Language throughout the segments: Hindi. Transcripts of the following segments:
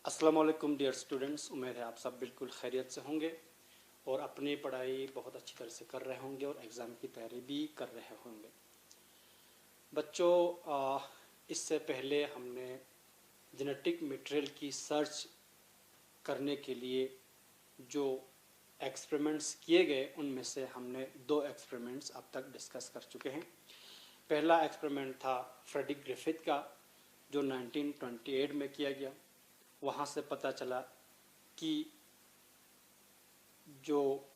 अस्सलाम वालेकुम डियर स्टूडेंट्स, उम्मीद है आप सब बिल्कुल खैरियत से होंगे और अपनी पढ़ाई बहुत अच्छी तरह से कर रहे होंगे और एग्ज़ाम की तैयारी भी कर रहे होंगे। बच्चों, इससे पहले हमने जेनेटिक मटेरियल की सर्च करने के लिए जो एक्सपेरिमेंट्स किए गए उनमें से हमने 2 एक्सपेरिमेंट्स अब तक डिस्कस कर चुके हैं। पहला एक्सपेरिमेंट था फ्रेडरिक ग्रिफिथ का, जो 1928 में किया गया। वहाँ से पता चला कि जो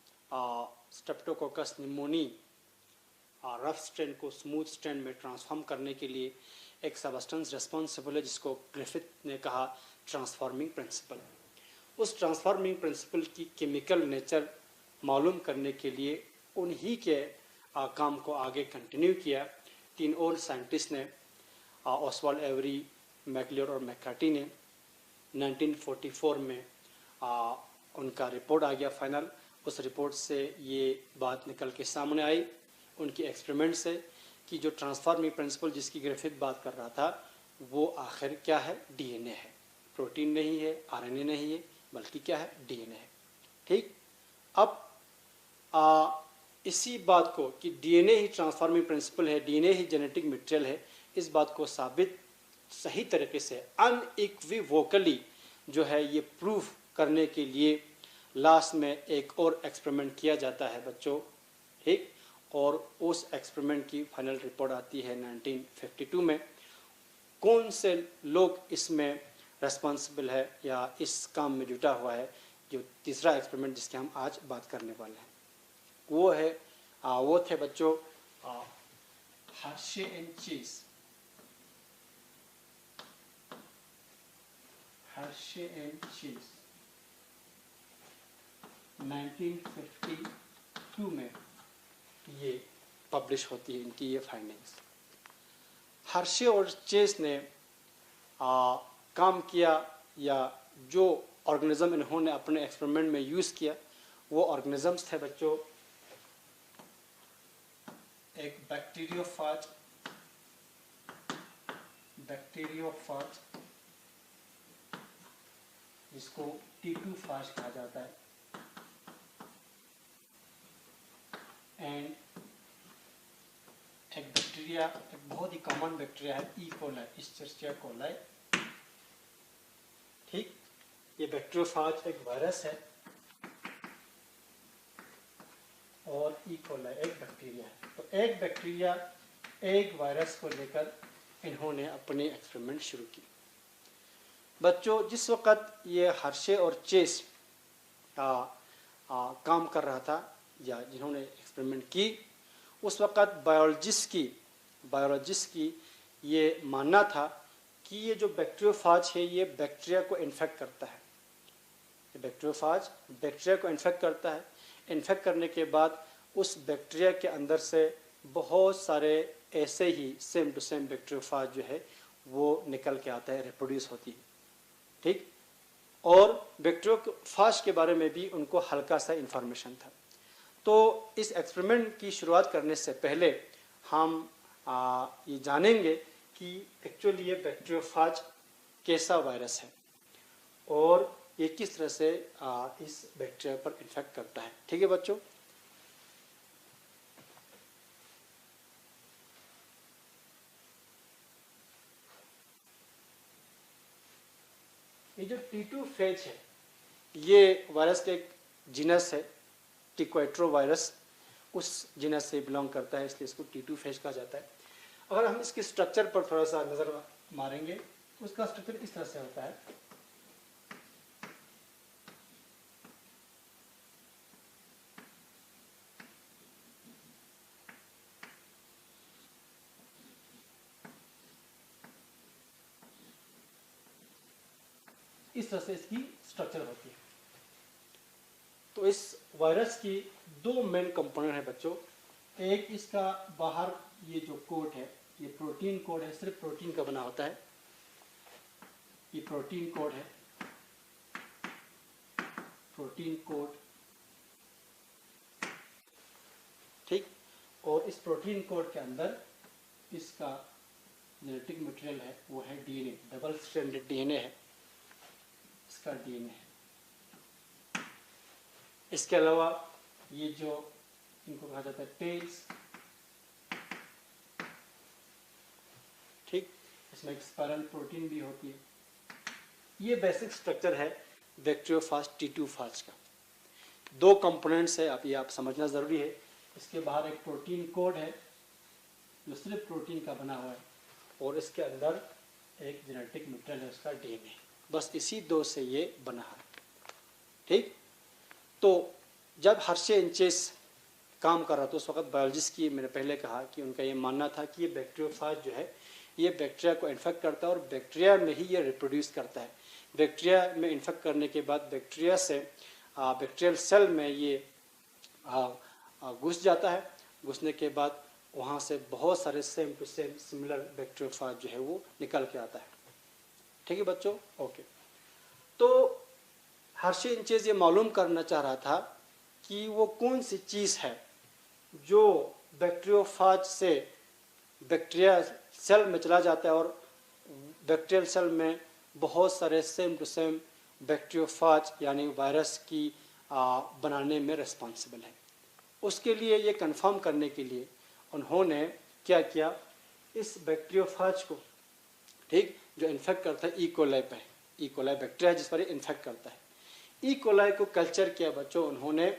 स्ट्रेप्टोकोकस निमोनी रफ स्ट्रेन को स्मूथ स्ट्रेन में ट्रांसफॉर्म करने के लिए एक सबस्टेंस रिस्पॉन्सिबल है, जिसको ग्रिफिथ ने कहा ट्रांसफॉर्मिंग प्रिंसिपल। उस ट्रांसफॉर्मिंग प्रिंसिपल की केमिकल नेचर मालूम करने के लिए उन्हीं के काम को आगे कंटिन्यू किया। 3 और साइंटिस्ट ने, ऑसवाल्ड एवरी, मैकलियोड और मैकार्टी ने 1944 में उनका रिपोर्ट आ गया फाइनल। उस रिपोर्ट से ये बात निकल के सामने आई उनकी एक्सपेरिमेंट से कि जो ट्रांसफॉर्मिंग प्रिंसिपल जिसकी ग्रिफिथ बात कर रहा था वो आखिर क्या है, डीएनए है। प्रोटीन नहीं है, आरएनए नहीं है, बल्कि क्या है, डीएनए है। ठीक, अब इसी बात को कि डीएनए ही ट्रांसफॉर्मिंग प्रिंसिपल है, डीएनए ही जेनेटिक मटेरियल है, इस बात को साबित सही तरीके से अनइक्विवोकली जो है ये प्रूफ करने के लिए लास्ट में एक और एक्सपेरिमेंट किया जाता है बच्चों। ठीक, और उस एक्सपेरिमेंट की फाइनल रिपोर्ट आती है 1952 में। कौन से लोग इसमें रेस्पॉन्सिबल है या इस काम में जुटा हुआ है, जो तीसरा एक्सपेरिमेंट जिसकी हम आज बात करने वाले हैं वो थे बच्चों Hershey and chase. Hershey and chase 1952 में ये पब्लिश होती है, इनकी ये फाइंडिंग्स। हर्शे और चेज ने काम किया, या जो ऑर्गेनिज्म इन्होंने अपने एक्सपेरिमेंट में यूज़ किया वो ऑर्गेनिजम्स थे बच्चों। एक बैक्टीरियोफाज जिसको T2 फाज कहा जाता है, एंड एक बैक्टीरिया, एक बहुत ही कॉमन बैक्टीरिया है ई कोलाई, इस्चेरिशिया कोलाई। ठीक, ये बैक्टीरियोफाज एक वायरस है और ई कोलाई एक बैक्टीरिया है। तो एक बैक्टीरिया एक वायरस को लेकर इन्होंने अपनी एक्सपेरिमेंट शुरू की। बच्चों, जिस वक़्त ये हर्शे और चेज काम कर रहा था या जिन्होंने एक्सपेरिमेंट की, उस वक़्त बायोलॉजिस्ट की ये मानना था कि ये जो बैक्टीरियोफाज है ये बैक्टीरिया को इन्फेक्ट करता है। ये बैक्टीरियोफाज बैक्टीरिया को इन्फेक्ट करता है। इन्फेक्ट करने के बाद उस बैक्टीरिया के अंदर से बहुत सारे ऐसे ही सेम टू सेम बैक्टीरियोफाज जो है वो निकल के आता है, रिप्रोड्यूस होती है। ठीक, और बैक्टीरियोफाज के बारे में भी उनको हल्का सा इंफॉर्मेशन था। तो इस एक्सपेरिमेंट की शुरुआत करने से पहले हम ये जानेंगे कि एक्चुअली ये बैक्टीरियोफाज कैसा वायरस है और ये किस तरह से इस बैक्टीरिया पर इन्फेक्ट करता है। ठीक है बच्चों, ये जो T2 फेज है ये वायरस का एक जीनस है, टिक्वेट्रो वायरस, उस जीनस से बिलोंग करता है, इसलिए इसको T2 फेज कहा जाता है। अगर हम इसके स्ट्रक्चर पर थोड़ा सा नज़र मारेंगे, उसका स्ट्रक्चर इस तरह से होता है। इस तरह से इसकी स्ट्रक्चर होती है। तो इस वायरस की 2 मेन कंपोनेंट है बच्चों। एक इसका बाहर ये जो कोट है, ये प्रोटीन कोड है, सिर्फ प्रोटीन का बना होता है। ये प्रोटीन कोड है, प्रोटीन कोड। ठीक, और इस प्रोटीन कोड के अंदर इसका जेनेटिक मटेरियल है वो है डीएनए, डबल स्ट्रैंडेड डीएनए है। इसका डीएनए है। इसके अलावा ये जो इनको कहा जाता है टेल्स, ठीक, इसमें एक स्पाइरल प्रोटीन भी होती है। ये बेसिक स्ट्रक्चर है बैक्टीरियोफाज T2 फाज का। दो कंपोनेंट्स है, आप ये आप समझना ज़रूरी है। इसके बाहर एक प्रोटीन कोड है जो सिर्फ प्रोटीन का बना हुआ है, और इसके अंदर एक जेनेटिक मटेरियल है, उसका डीएनए। बस इसी दो से ये बना है, ठीक। तो जब हर्शे एंड चेस काम कर रहा था उस वक्त बायोलॉजिस्ट की, मैंने पहले कहा कि उनका ये मानना था कि ये बैक्टीरियोफाज जो है ये बैक्टीरिया को इन्फेक्ट करता है और बैक्टीरिया में ही ये रिप्रोड्यूस करता है। बैक्टीरिया में इन्फेक्ट करने के बाद बैक्टीरिया से बैक्टीरियल सेल में ये घुस जाता है। घुसने के बाद वहाँ से बहुत सारे same to same similar bacteriophage जो है वो निकल के आता है। ठीक है बच्चों, ओके। तो हर्शे एंड चेस ये मालूम करना चाह रहा था कि वो कौन सी चीज़ है जो बैक्टीरियोफाज से बैक्टीरिया सेल में चला जाता है और बैक्टीरियल सेल में बहुत सारे सेम टू सेम बैक्टीरियोफाज यानी वायरस की बनाने में रिस्पॉन्सिबल है। उसके लिए ये कंफर्म करने के लिए उन्होंने क्या किया, इस बैक्टीरियोफाज को, ठीक, जो इन्फेक्ट करता है ई-कोलाई पे, ई-कोलाई बैक्टीरिया जिस पर इन्फेक्ट करता है, ई-कोलाई को कल्चर किया बच्चों उन्होंने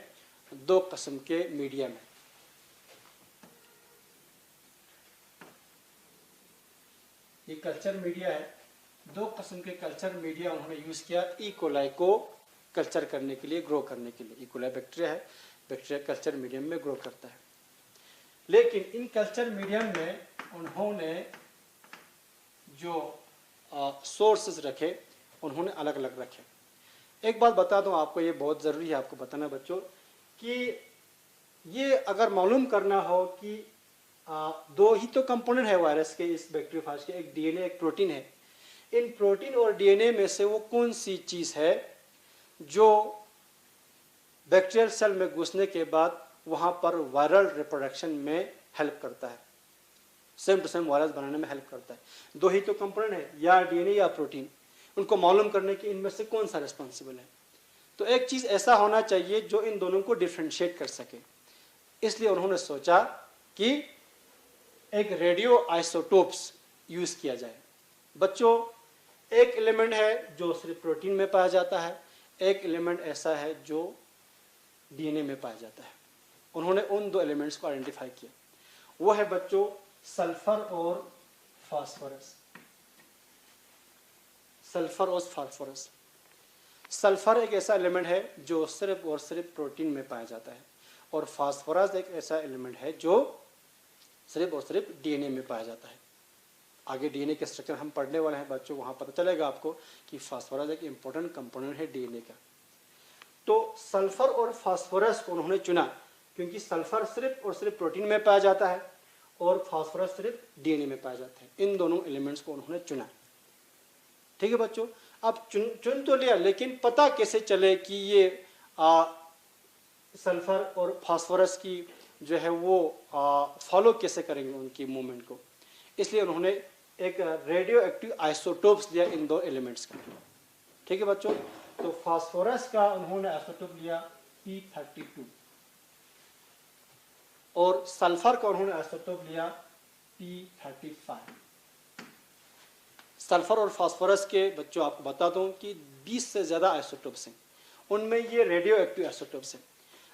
दो किस्म के मीडिया में। ये कल्चर मीडिया है, दो किस्म के कल्चर मीडिया उन्होंने यूज़ किया ई-कोलाई को कल्चर करने के लिए, ग्रो करने के लिए। ई-कोलाई बैक्टीरिया है, बैक्टीरिया कल्चर मीडियम में ग्रो करता है। लेकिन इन कल्चर मीडियम में उन्होंने जो सोर्सेज रखे उन्होंने अलग अलग रखे। एक बात बता दूं आपको, ये बहुत ज़रूरी है आपको बताना बच्चों, कि ये अगर मालूम करना हो कि दो ही तो कंपोनेंट है वायरस के, इस बैक्टीरियोफाज के, एक डीएनए एक प्रोटीन है। इन प्रोटीन और डीएनए में से वो कौन सी चीज़ है जो बैक्टीरियल सेल में घुसने के बाद वहाँ पर वायरल रिप्रोडक्शन में हेल्प करता है, सेम टू सेम वायरस बनाने में हेल्प करता है। दो ही तो कंपोनेंट है, या डीएनए या प्रोटीन। उनको मालूम करने की इनमें से कौन सा रिस्पॉन्सिबल है। तो एक चीज़ ऐसा होना चाहिए जो इन दोनों को डिफ्रेंशिएट कर सके। इसलिए उन्होंने सोचा कि एक रेडियो आइसोटोप्स यूज़ किया जाए। बच्चों, एक एलिमेंट है जो सिर्फ प्रोटीन में पाया जाता है, एक एलिमेंट ऐसा है जो डीएनए में पाया जाता है। उन्होंने उन दो एलिमेंट्स को आइडेंटिफाई किया। वो है बच्चों सल्फर और फास्फोरस। सल्फर और फास्फोरस। सल्फर एक ऐसा एलिमेंट है जो सिर्फ और सिर्फ प्रोटीन में पाया जाता है, और फास्फोरस एक ऐसा एलिमेंट है जो सिर्फ और सिर्फ डीएनए में पाया जाता है। आगे डीएनए के स्ट्रक्चर हम पढ़ने वाले हैं बच्चों, वहाँ पता चलेगा आपको कि फास्फोरस एक इम्पोर्टेंट कंपोनेंट है डीएनए का। तो सल्फर और फास्फोरस को उन्होंने चुना क्योंकि सल्फर सिर्फ और सिर्फ प्रोटीन में पाया जाता है और फास्फोरस सिर्फ डीएनए में पाया जाता है। इन दोनों एलिमेंट्स को उन्होंने चुना। ठीक है बच्चों, अब चुन तो लिया, लेकिन पता कैसे चले कि ये सल्फर और फास्फोरस की जो है वो फॉलो कैसे करेंगे उनकी मूवमेंट को। इसलिए उन्होंने एक रेडियो एक्टिव आइसोटोप्स लिया इन दो एलिमेंट्स का। ठीक है बच्चों, तो फास्फोरस का उन्होंने आइसोटोप लिया P32 और सल्फर का उन्होंने आइसोटोप लिया P35। सल्फर और फास्फोरस के बच्चों आपको बता दूं कि 20 से ज़्यादा आइसोटोप्स हैं, उनमें ये रेडियो एक्टिव आइसोटोप्स हैं।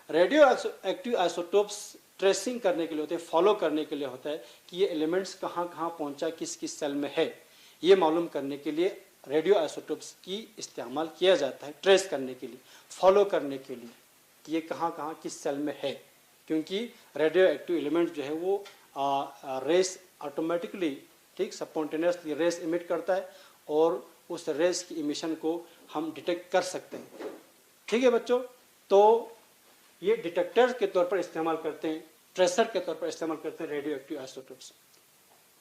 रेडियो एक्टिव आइसोटोप्स ट्रेसिंग करने के लिए होते हैं, फॉलो करने के लिए होता है कि ये एलिमेंट्स कहाँ कहाँ पहुँचा, किस किस सेल में है, ये मालूम करने के लिए रेडियो आइसोटोप्स की इस्तेमाल किया जाता है, ट्रेस करने के लिए, फॉलो करने के लिए कि ये कहाँ कहाँ किस सेल में है। क्योंकि रेडियो एक्टिव एलिमेंट जो है वो रेस ऑटोमेटिकली, ठीक, स्पॉन्टेनियसली रेस इमिट करता है और उस रेस की इमिशन को हम डिटेक्ट कर सकते हैं। ठीक है बच्चों, तो ये डिटेक्टर के तौर पर इस्तेमाल करते हैं, ट्रेसर के तौर पर इस्तेमाल करते हैं रेडियो एक्टिव आइसोटोप्स।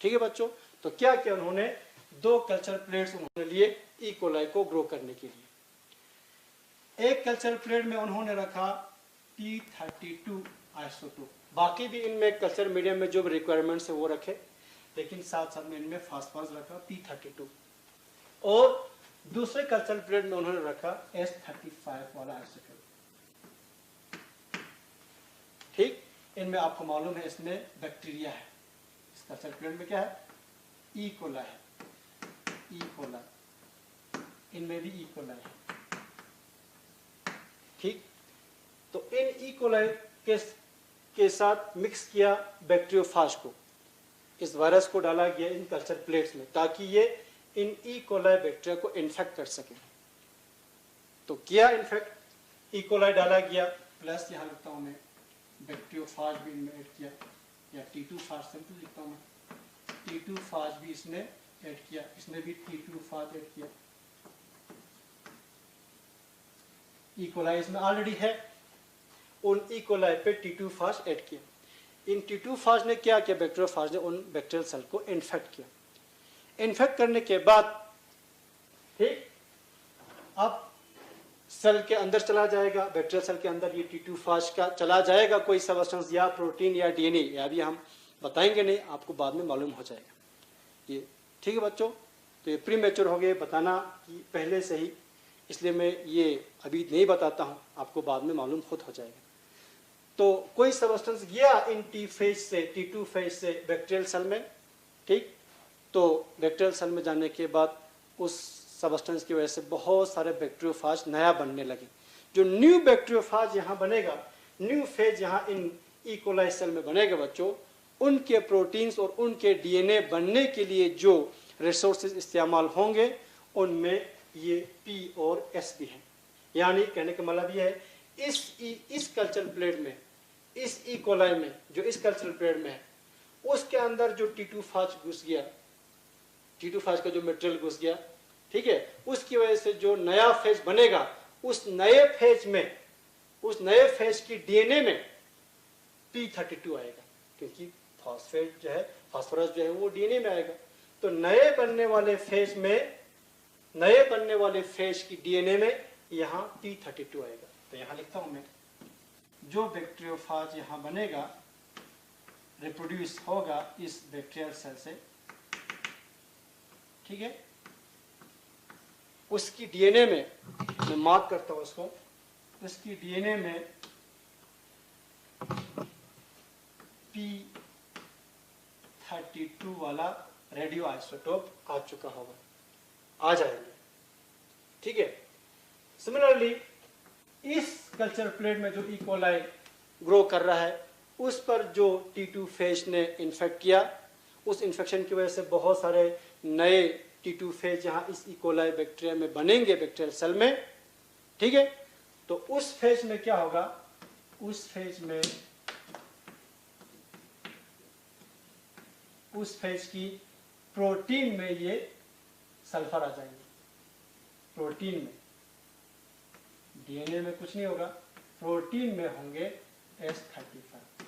ठीक है बच्चों, तो क्या किया उन्होंने, दो कल्चर प्लेट्स उन्होंने लिए ई कोलाई को ग्रो करने के लिए। एक कल्चर प्लेट में उन्होंने रखा P32 आइसोटोप, बाकी भी इनमें कल्चर मीडियम में जो भी रिक्वायरमेंट्स है वो रखे, लेकिन साथ साथ में इनमें फास्फोरस रखा P32। और दूसरे कल्चर प्लेट में उन्होंने रखा S35 वाला आइसोटोप। ठीक, इनमें आपको मालूम है इसमें बैक्टीरिया है। इस कल्चर प्लेट में क्या है? ई कोलाई है, ई कोलाई, इनमें भी ई कोलाई है। ठीक, तो इन ई कोलाई के साथ मिक्स किया बैक्टीरियोफाज को, इस वायरस को डाला गया इन कल्चर प्लेट्स में ताकि ये इन ई कोलाई बैक्टीरिया को इन्फेक्ट कर सके। तो किया इन्फेक्ट, ई कोलाई डाला गया, प्लस यहाँ लिखता हूँ मैं बैक्टीरियोफाज भी इनमें ऐड किया, या T2 फाज सिंपल लिखता हूँ मैं, T2 फाज भी इसने ऐड किया, इसने भी T2 फाज ऐड किया। ई कोलाई इसमें ऑलरेडी है, उन ई कोलाई पे T2 फाज ऐड किया। इन T2 फाज ने क्या किया? बैक्टीरियोफाज ने उन बैक्टीरियल सेल को इन्फेक्ट किया। इन्फेक्ट करने के बाद ठीक, अब सेल के अंदर चला जाएगा, बैक्टीरियल सेल के अंदर ये T2 फाज का चला जाएगा, कोई सबस्टेंस या प्रोटीन या डीएनए, या भी हम बताएंगे नहीं, आपको बाद में मालूम हो जाएगा ये। ठीक है बच्चों, तो ये प्री मैच्योर हो गए बताना कि पहले से ही, इसलिए मैं ये अभी नहीं बताता हूँ, आपको बाद में मालूम खुद हो जाएगा। तो कोई सबस्टेंस गया इन T फेज से, T2 फेज से बैक्टीरियल सेल में, ठीक, तो बैक्टीरियल सेल में जाने के बाद उस सबस्टेंस की वजह से बहुत सारे बैक्टीरियोफाज नया बनने लगे। जो न्यू बैक्टीरियोफाज यहाँ बनेगा, न्यू फेज यहाँ इन ई कोलाई सेल में बनेगा बच्चों, उनके प्रोटीन्स और उनके डीएनए बनने के लिए जो रिसोर्सेज इस्तेमाल होंगे उनमें ये P और S भी हैं। यानी कहने का मतलब ये है, इस कल्चर प्लेट में, इस ई कोलाई में, जो इस कल्चर प्लेट में है, उसके अंदर जो T2 फाज घुस गया, T2 फाज का जो मटेरियल घुस गया, ठीक है, उसकी वजह से जो नया फेज बनेगा, उस नए फेज में, उस नए फेज की डीएनए में P32 आएगा, क्योंकि फॉस्फेट जो है, फास्फोरस जो है वो डीएनए में आएगा। तो नए बनने वाले फेज में, नए बनने वाले फेज की डीएनए में यहाँ P32 आएगा। तो यहाँ लिखता हूं मैं, जो बैक्टीरियोफाज यहाँ बनेगा, रिप्रोड्यूस होगा इस बैक्टीरियल सेल से, ठीक है, उसकी डीएनए में, मैं मार्क करता हूं उसको, उसकी डीएनए में P32 वाला रेडियो आइसोटोप आ चुका होगा, आ जाएंगे। ठीक है, सिमिलरली इस कल्चर प्लेट में जो ई कोलाई ग्रो कर रहा है, उस पर जो T2 फेज ने इन्फेक्ट किया, उस इन्फेक्शन की वजह से बहुत सारे नए T2 फेज यहाँ इस ई कोलाई बैक्टीरिया में बनेंगे, बैक्टीरियल सेल में। ठीक है, तो उस फेज में क्या होगा? उस फेज की प्रोटीन में ये सल्फर आ जाएंगे, प्रोटीन में, डीएनए में कुछ नहीं होगा, प्रोटीन में होंगे S35।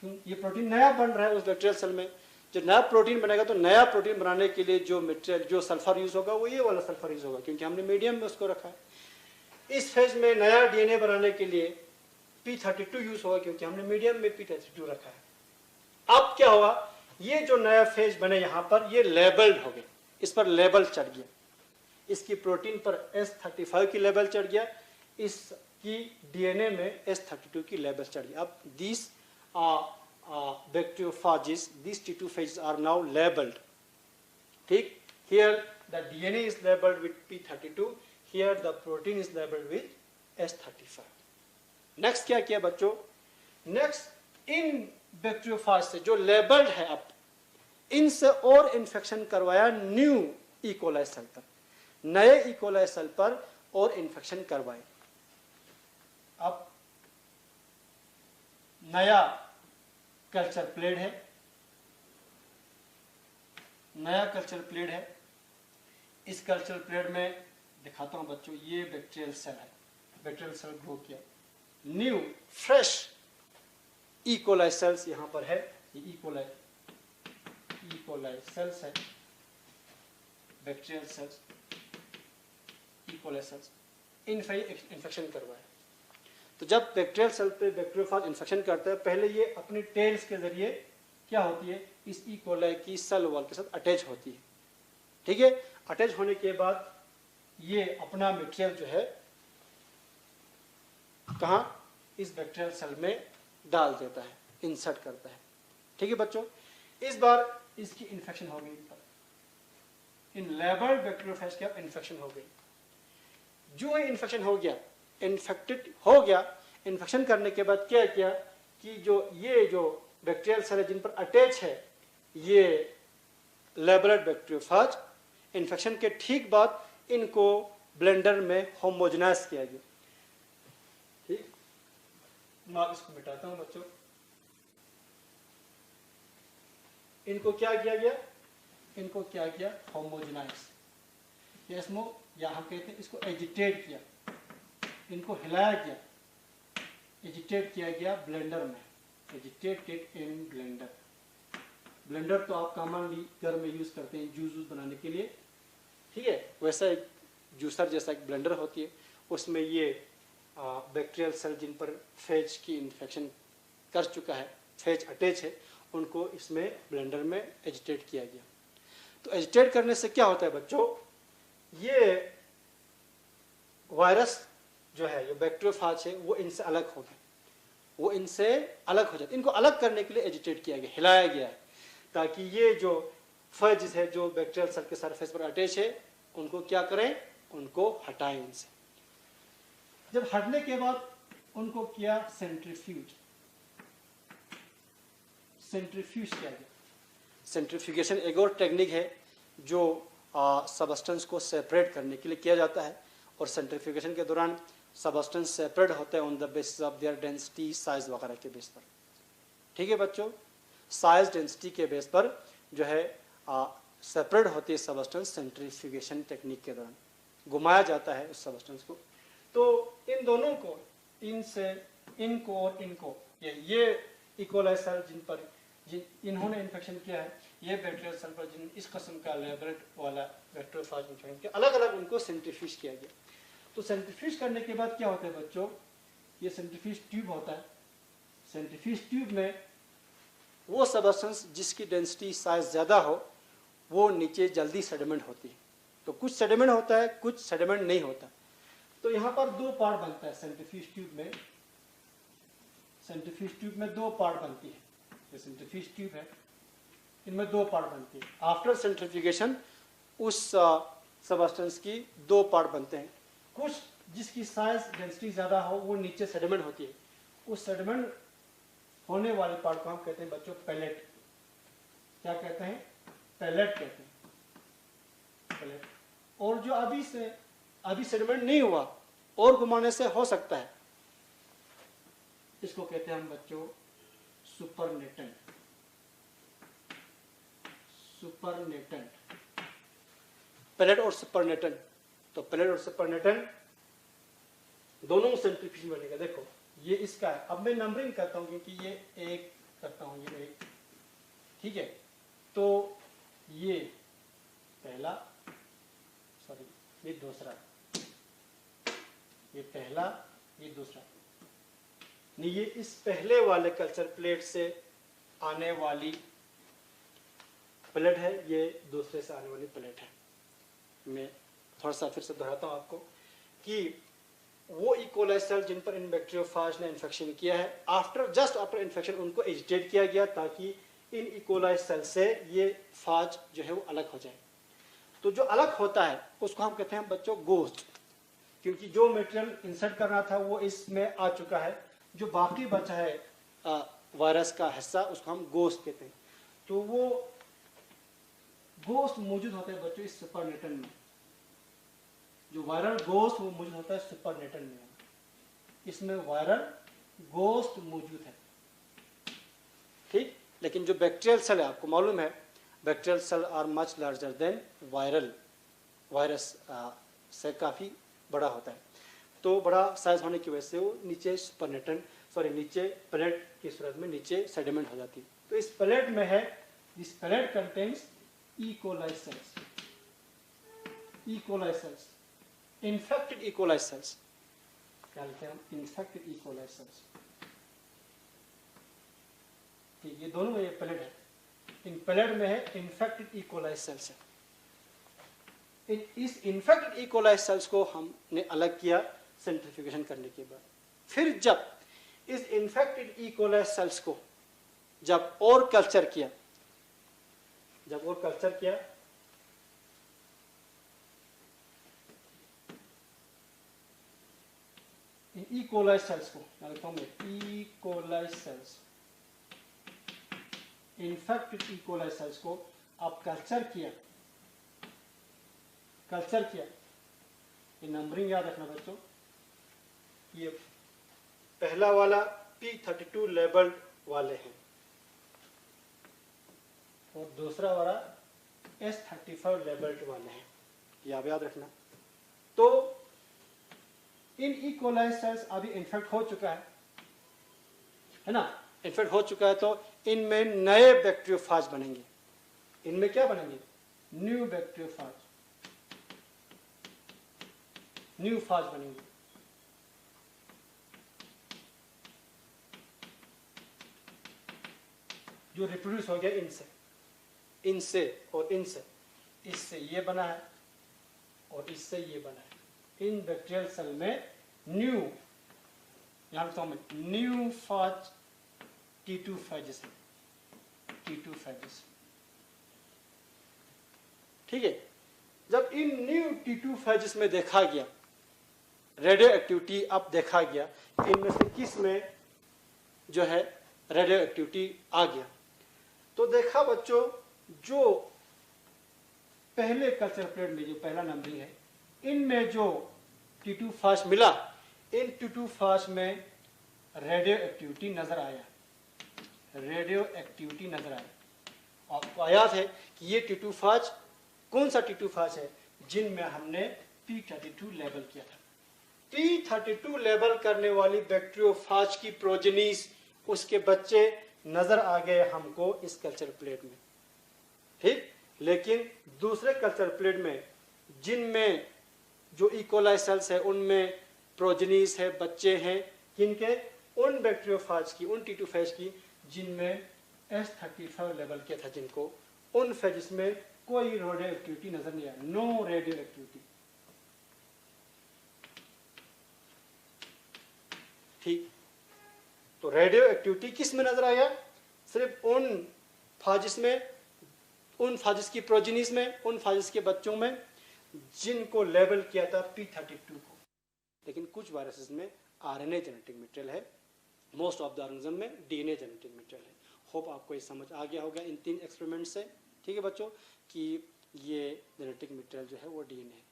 क्यों? ये प्रोटीन नया बन रहा है उस बैक्टीरियल सेल में। जो नया प्रोटीन बनेगा तो नया प्रोटीन बनाने के लिए जो मटेरियल, जो सल्फर यूज होगा वो ये वाला सल्फर यूज होगा, क्योंकि हमने मीडियम में उसको रखा है। इस फेज में नया डीएनए बनाने के लिए P32 यूज होगा, क्योंकि हमने मीडियम में P32 रखा है। अब क्या होगा? ये जो नया फेज बने यहाँ पर, ये लेबल्ड हो गए, इस पर लेबल चढ़ गया, इसकी प्रोटीन पर S35 की लेबल चढ़ गया, इसकी डीएनए में S32 की लेबल चढ़ गई। अब these bacteriophages, these T2 phages are now labeled. ठीक, here the DNA is labeled with P32, here the protein is labeled with S35. Next क्या किया बच्चों? नेक्स्ट इन बैक्टीरियोफाज से जो लेबल्ड है, अब इनसे और इन्फेक्शन करवाया न्यू ई कोलाई सेल पर, नए ई कोलाई सेल पर और इन्फेक्शन करवाए। अब नया कल्चर प्लेट है, नया कल्चर प्लेट है। इस कल्चर प्लेट में दिखाता हूं बच्चों, ये बैक्टीरियल सेल है, बैक्टीरियल सेल ग्रो किया, new fresh E coli cells यहां पर है, ये ई कोलाई सेल्स है, bacterial cells, E coli cells, infection करवाए। तो जब बैक्टीरियल सेल पे बैक्टीरियोफाज इन्फेक्शन करता है, पहले ये अपनी टेल्स के जरिए क्या होती है, इस ई कोलाई की सेल वॉल के साथ अटैच होती है। ठीक है, अटैच होने के बाद ये अपना मटेरियल जो है कहाँ, इस बैक्टीरियल सेल में डाल देता है, इंसर्ट करता है। ठीक है बच्चों, इस बार इसकी इन्फेक्शन हो गई, इन लेबर्ड बैक्टीरियोफेज की इन्फेक्शन हो गई। जो ये इन्फेक्शन हो गया, इन्फेक्टेड हो गया, इन्फेक्शन करने के बाद क्या किया कि ये जो बैक्टीरियल सेल जिन पर अटैच है ये लेबर्ड बैक्टीरियोफेज, इन्फेक्शन के ठीक बाद इनको ब्लेंडर में होमोजेनाइज किया गया। ठीक, मैं इसको मिटाता हूं बच्चों। इनको क्या किया गया, इनको क्या किया, होमोजेनाइज, इसमें या हम कहते हैं इसको एजिटेट किया, इनको हिलाया गया, एजिटेट किया गया ब्लेंडर में, एजिटेटेड इन ब्लेंडर। ब्लेंडर तो आप कॉमनली घर में यूज करते हैं जूस बनाने के लिए, ठीक है, वैसा एक जूसर जैसा एक ब्लेंडर होती है, उसमें ये बैक्टीरियल सेल जिन पर फेज की इन्फेक्शन कर चुका है, फेज अटैच है, उनको इसमें ब्लेंडर में एजिटेट किया गया। तो एजिटेट करने से क्या होता है बच्चों, ये वायरस जो है, जो बैक्टीरियोफेज है, वो इनसे अलग हो गए, वो इनसे अलग हो जाते। इनको अलग करने के लिए एजिटेट किया गया, हिलाया गया है, ताकि ये जो फेज है जो बैक्टीरियल सेल के सरफेस पर अटैच है, उनको क्या करें, उनको हटाएं इनसे। जब हटने के बाद उनको किया सेंट्रीफ्यूज, सेंट्रीफ्यूज किया गया। सेंट्रीफ्यूगेशन एक और टेक्निक है जो सबस्टेंस को सेपरेट करने के लिए किया जाता है, और सेंट्रीफ्यूगेशन के दौरान सबस्टेंस सेपरेट होते हैं on the basis of their density, size वगैरह के बेस पर। ठीक है बच्चों, साइज डेंसिटी के बेस पर जो है सेपरेट होती है सबस्टेंस सेंट्रीफ्यूगेशन टेक्निक के दौरान, घुमाया जाता है उस सबस्टेंस को। तो इन दोनों को, इनसे इनको और इनको, ये इकोलाई सेल जिन पर इन्होंने इन्फेक्शन किया है, ये बैक्टीरियल सेल पर जिन इस किस्म का लेबरेट वाला बैक्टीरियोफेज इन्फेक्शन किया, अलग अलग उनको सेंट्रीफ्यूज किया गया। तो सेंट्रीफ्यूज करने के बाद क्या होता है बच्चों, ये सेंट्रीफ्यूज ट्यूब होता है, सेंट्रीफ्यूज ट्यूब में वो सबस्टेंस जिसकी डेंसिटी साइज ज़्यादा हो वो नीचे जल्दी सेडिमेंट होती है। तो कुछ सेडिमेंट होता है, कुछ सेडिमेंट नहीं होता। तो यहाँ पर दो पार्ट बनता है सेंट्रीफ्यूज ट्यूब में, सेंट्रीफ्यूज ट्यूब में दो पार्ट बनती है। ये सेंट्रीफ्यूज ट्यूब है, इनमें दो पार्ट बनती है। आफ्टर सेंट्रीफ्यूगेशन उस सबस्टेंस की दो पार्ट बनते हैं। कुछ जिसकी साइज डेंसिटी ज़्यादा हो वो नीचे सेडिमेंट होती है, उस सेडिमेंट होने वाले पार्ट को हम कहते हैं बच्चों पेलेट। क्या कहते हैं, पेलेट कहते हैं, पेलेट। और जो अभी सेडिमेंट नहीं हुआ और घुमाने से हो सकता है, इसको कहते हैं हम बच्चों सुपरनेटेंट, सुपरनेटेंट, पेलेट और सुपरनेटेंट। तो पेलेट और सुपरनेटेंट दोनों सेंट्रीफ्यूज बनेगा। देखो ये इसका है, अब मैं नंबरिंग करता हूं क्योंकि ये एक करता हूं, ये एक, ठीक है। तो ये पहला, सॉरी ये दूसरा, ये पहला, ये दूसरा नहीं, ये इस पहले वाले कल्चर प्लेट से आने वाली प्लेट है, ये दूसरे से आने वाली प्लेट है। मैं थोड़ा सा फिर से दोहराता हूँ आपको कि वो इकोलाई सेल जिन पर इन बैक्टीरियोफेज ने इन्फेक्शन किया है, जस्ट आफ्टर इन्फेक्शन उनको एजिटेट किया गया ताकि इन इकोलाई सेल से ये फाज जो है वो अलग हो जाए। तो जो अलग होता है उसको हम कहते हैं बच्चों गोस्ट, क्योंकि जो मटेरियल इंसर्ट करना था वो इसमें आ चुका है, जो बाकी बचा है वायरस का हिस्सा उसको हम गोस्ट कहते हैं। तो वो गोस्ट मौजूद होता है बच्चों इस सुपरनेटेंट में, जो वायरल गोस्ट वो मौजूद होता है सुपरनेटेंट में, इसमें वायरल गोस्ट मौजूद है, ठीक। लेकिन जो बैक्टीरियल सेल है, आपको मालूम है bacterial cell are much larger than virus से काफ़ी बड़ा होता है। तो बड़ा साइज होने की वजह से वो नीचे नीचे प्लेट की सूरत में नीचे सेडिमेंट हो जाती है। तो इस प्लेट में है, this plate contains E coli cells, E coli cells, infected E coli cells, क्या लिखते हैं हम, इन्फेक्टेड ई कोलाई सेल्स। ठीक, ये दोनों में ये प्लेट है, इन प्लेट में है इन्फेक्टेड ई कोलाई सेल्स है। इस इन्फेक्टेड इकोलाई सेल्स को हमने अलग किया सेंट्रीफ्यूगेशन करने के बाद। फिर जब इस इन्फेक्टेड इकोलाई सेल्स को जब और कल्चर किया, इन इकोलाई सेल्स को, लिखता हूं मैं E coli sales, infected E coli sales को आप कल्चर किया, ये नंबरिंग याद रखना बच्चों। ये पहला वाला P32 लेबल्ड वाले हैं और दूसरा वाला S35 लेबल्ड वाले हैं, ये आप याद रखना। तो इन इकोलाई सेल्स अभी इन्फेक्ट हो चुका है ना, इन्फेक्ट हो चुका है, तो इनमें नए बैक्टीरियोफाज बनेंगे। इनमें क्या बनेंगे? न्यू बैक्टीरियोफाज, न्यू फाज बनेंगे। जो रिप्रोड्यूस हो गया इनसे और इनसे, इससे ये बना है और इससे ये बना है। इन बैक्टीरियल सेल में न्यू, यहां लिखता हूं मैं, न्यू फाज T2 फेजेस है, T2 फेजेस। ठीक है, जब इन न्यू T2 फेजेस में देखा गया रेडियो एक्टिविटी, अब देखा गया इनमें से किस में जो है रेडियो एक्टिविटी आ गया, तो देखा बच्चों जो पहले कल्चर प्लेट में जो पहला नंबरिंग है, इनमें जो T2 फास्ट मिला, इन T2 फास्ट में रेडियो एक्टिविटी नजर आया, रेडियो एक्टिविटी नजर आया। आपको याद है कि ये T2 फास्ट कौन सा T2 फास्ट है? जिनमें हमने P32 लेबल किया था। P32 लेबल करने वाली बैक्टीरियोफाज की प्रोजेनीज, उसके बच्चे नजर आ गए हमको इस कल्चर प्लेट में। ठीक, लेकिन दूसरे कल्चर प्लेट में जिनमें जो इकोलाई सेल्स है उनमें प्रोजेनीज है, बच्चे हैं, किनके? उन बैक्टीरियोफाज की, उन T2 फेज की जिनमें S35 लेबल किया था, जिनको उन फेजेस में कोई रेडियो एक्टिविटी नजर नहीं आया, नो रेडियो एक्टिविटी। ठीक, तो रेडियो एक्टिविटी किस में नजर आया? सिर्फ उन फाजिस में, उन फाजिस की प्रोजेनीज में, उन फाजिस के बच्चों में जिनको लेबल किया था P32 को। लेकिन कुछ वायरसेस में RNA जेनेटिक मटेरियल है, मोस्ट ऑफ द ऑर्गेनिज्म में DNA जेनेटिक मटेरियल है। होप आपको ये समझ आ गया होगा इन 3 एक्सपेरिमेंट से। ठीक है बच्चों, कि ये जेनेटिक मटेरियल जो है वो DNA है।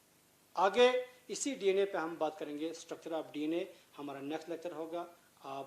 आगे इसी DNA पे हम बात करेंगे, स्ट्रक्चर ऑफ DNA हमारा नेक्स्ट लेक्चर होगा।